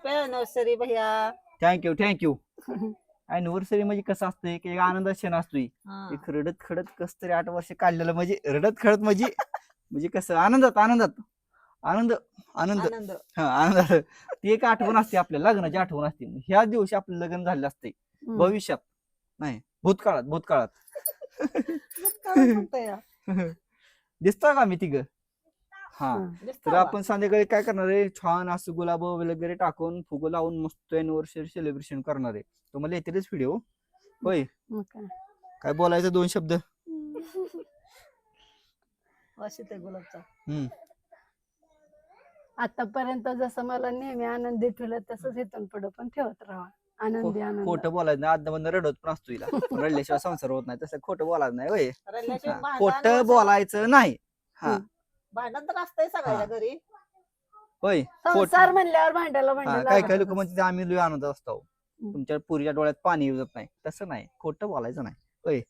Happy anniversary भैया. Thank you anniversary म्हणजे कसं असतंय की एक आनंदाचा क्षण असतोय. हा. एक रडत खडत कस तरी 8 वर्ष काढलेलं म्हणजे रडत खडत म्हणजे म्हणजे कसं आनंदात आनंदात आनंद आनंद आनंद. हा आनंदात ती एक आठवण असते आपल्या लग्नाची आठवण असते. ह्या दिवशी आपलं लग्न झालेलं असते भविष्यात नाही भूतकाळात भूतकाळात काय म्हणतोय या? दिसता का मी तिघ हा. दिसतं तर बा. आपण संध्याकाळी काय करणार आहे छान असं गुलाब वगैरे टाकून फुगं लावून मस्त अॅनिव्हर्सरी सेलिब्रेशन करणार आहे. तुम्हाला येतेच व्हिडिओ होय. काय बोलायचं 2 शब्द. वाशीत आहे गुलाबचा. आतापर्यंत जसं मला नेहमी आनंदी ठेवलं तसंच इथून पुढे पण ठेवत राहा आनंदी आनंद. खोटं बोलायचं नाही आदमधनं रडत पण असतो हिला. रडल्याशिवाय संसार होत नाही तसं खोटं बोलायचं नाही होय. रडल्याशिवाय भांडण खोटं बोलायचं नाही हा भांडण तर असतंय सगळ्या घरी. होय. संसार म्हणल्यावर भांडायला काय काय लोक म्हणतात आम्ही लय आनंदात असतो तुमच्या पुरीच्या डोळ्यात पाणी येऊ जात नाही तसं नाही खोटं बोलायचं नाही होय.